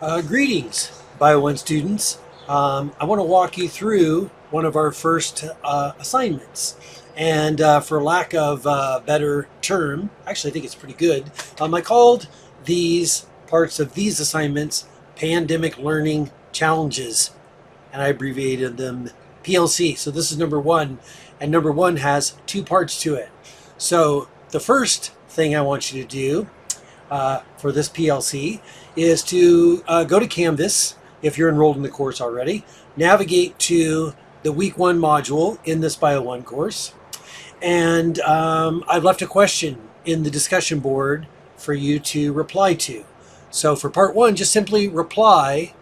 Greetings, Bio 1 students. I want to walk you through one of our first assignments. And for lack of a better term, actually I think it's pretty good, I called these parts of these assignments Pandemic Learning Challenges, and I abbreviated them PLC. So this is number one, and number one has two parts to it. So the first thing I want you to do for this PLC is to go to Canvas if you're enrolled in the course already, navigate to the week one module in this Bio 1 course, and I've left a question in the discussion board for you to reply to. So for part one, just simply reply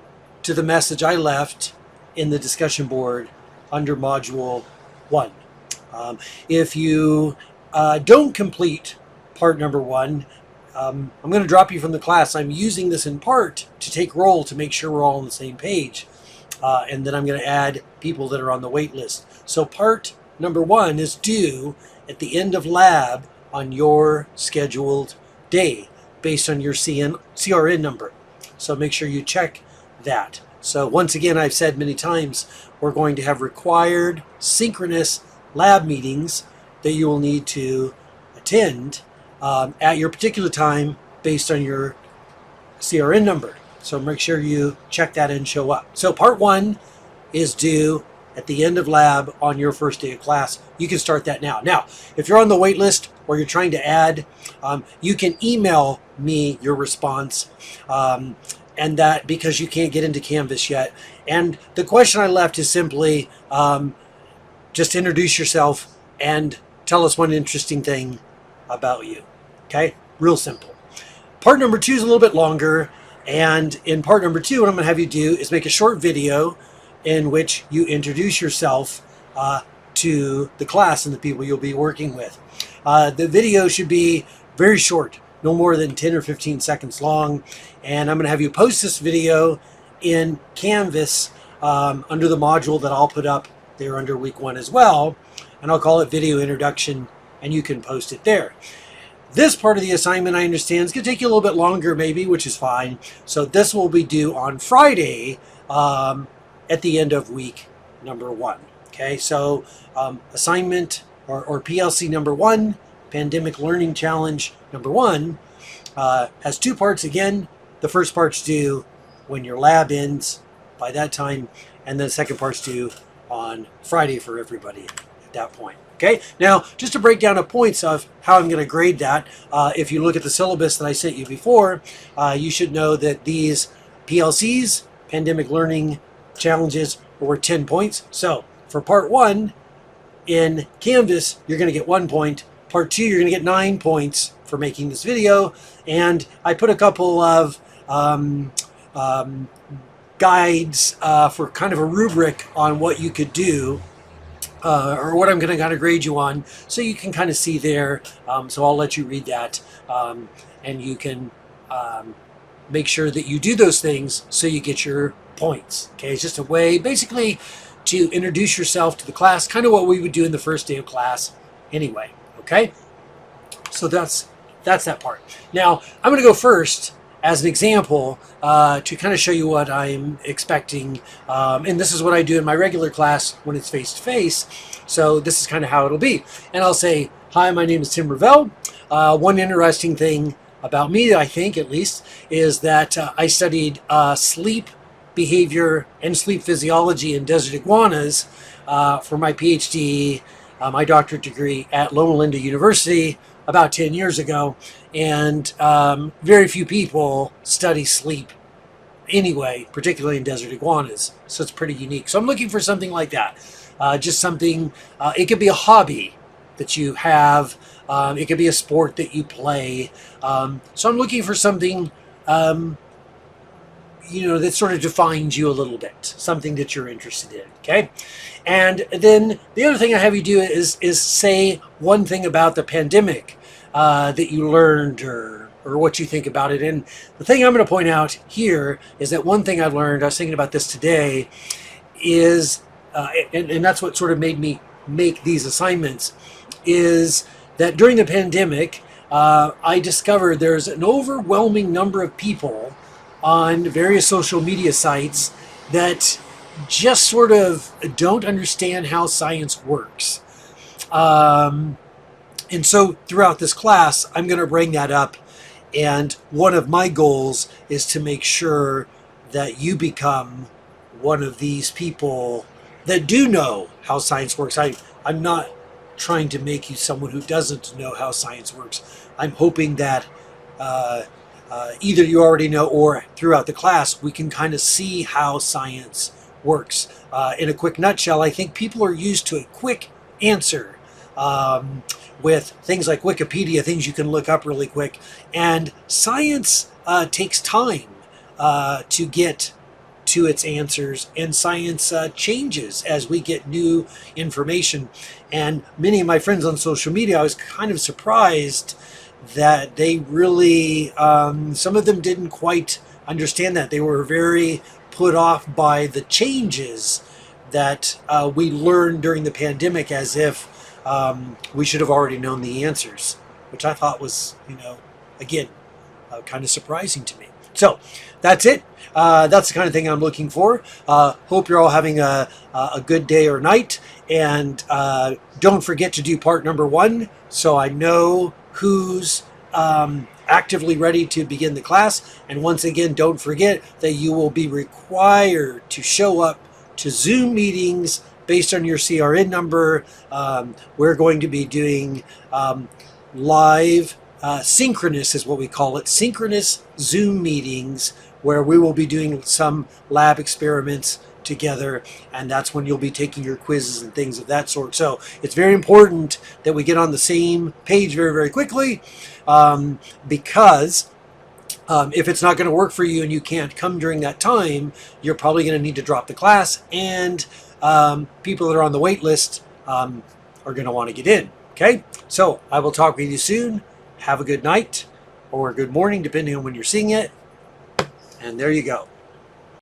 to the message I left in the discussion board under module one. If you don't complete part number one, I'm going to drop you from the class. I'm using this in part to take roll to make sure we're all on the same page. And then I'm going to add people that are on the wait list. So part number one is due at the end of lab on your scheduled day based on your CRN number. So make sure you check that. So once again, I've said many times, we're going to have required synchronous lab meetings that you will need to attend at your particular time based on your CRN number. So make sure you check that and show up. So part one is due at the end of lab on your first day of class. You can start that now. Now, if you're on the wait list or you're trying to add, you can email me your response, and that because you can't get into Canvas yet. And the question I left is simply just introduce yourself and tell us one interesting thing about you. Okay, real simple. Part number two is a little bit longer, and in part number two, what I'm going to have you do is make a short video in which you introduce yourself to the class and the people you'll be working with. The video should be very short, no more than 10 or 15 seconds long, and I'm going to have you post this video in Canvas under the module that I'll put up there under week one as well, and I'll call it video introduction, and you can post it there. This part of the assignment, I understand, is going to take you a little bit longer maybe, which is fine. So this will be due on Friday at the end of week number one. Okay, so assignment or PLC number one, Pandemic Learning Challenge number one, has two parts again. The first part's due when your lab ends by that time, and then the second part's due on Friday for everybody at that point. Okay, now just to break down the points of how I'm going to grade that, if you look at the syllabus that I sent you before, you should know that these PLCs, Pandemic Learning Challenges, were 10 points. So for part one in Canvas, you're going to get 1 point. Part two, you're going to get 9 points for making this video. And I put a couple of guides for kind of a rubric on what you could do, or what I'm going to kind of grade you on, so you can kind of see there. So I'll let you read that, and you can make sure that you do those things so you get your points. Okay, it's just a way basically to introduce yourself to the class, kind of what we would do in the first day of class anyway. Okay, so that's that part. Now I'm going to go first as an example to kind of show you what I'm expecting, and this is what I do in my regular class when it's face-to-face, so this is kind of how it'll be. And I'll say, hi, my name is Tim Ravel. One interesting thing about me, I think at least, is that I studied sleep behavior and sleep physiology in desert iguanas for my PhD, my doctorate degree at Loma Linda University about 10 years ago, and very few people study sleep anyway, particularly in desert iguanas, so it's pretty unique. So I'm looking for something like that, just something, it could be a hobby that you have, it could be a sport that you play, so I'm looking for something that sort of defines you a little bit, something that you're interested in. Okay, and then the other thing I have you do is say one thing about the pandemic that you learned, or what you think about it. And the thing I'm going to point out here is that one thing I've learned, I was thinking about this today, is and that's what sort of made me make these assignments, is that during the pandemic I discovered there's an overwhelming number of people on various social media sites that just sort of don't understand how science works. And so throughout this class, I'm going to bring that up. And one of my goals is to make sure that you become one of these people that do know how science works. I'm not trying to make you someone who doesn't know how science works. I'm hoping that either you already know or throughout the class, we can kind of see how science works. In a quick nutshell, I think people are used to a quick answer. With things like Wikipedia, things you can look up really quick. And science takes time to get to its answers, and science changes as we get new information. And many of my friends on social media, I was kind of surprised that they really, some of them didn't quite understand that. They were very put off by the changes that we learned during the pandemic, as if we should have already known the answers, which I thought was, again, kind of surprising to me. So that's it. That's the kind of thing I'm looking for. Hope you're all having a good day or night. And don't forget to do part number 1 so I know who's actively ready to begin the class. And once again, don't forget that you will be required to show up to Zoom meetings based on your CRN number. We're going to be doing live, synchronous is what we call it, synchronous Zoom meetings where we will be doing some lab experiments together, and that's when you'll be taking your quizzes and things of that sort. So it's very important that we get on the same page very, very quickly, because if it's not going to work for you and you can't come during that time, you're probably going to need to drop the class, and people that are on the wait list are going to want to get in. Okay, so I will talk with you soon. Have a good night or good morning, depending on when you're seeing it. And there you go.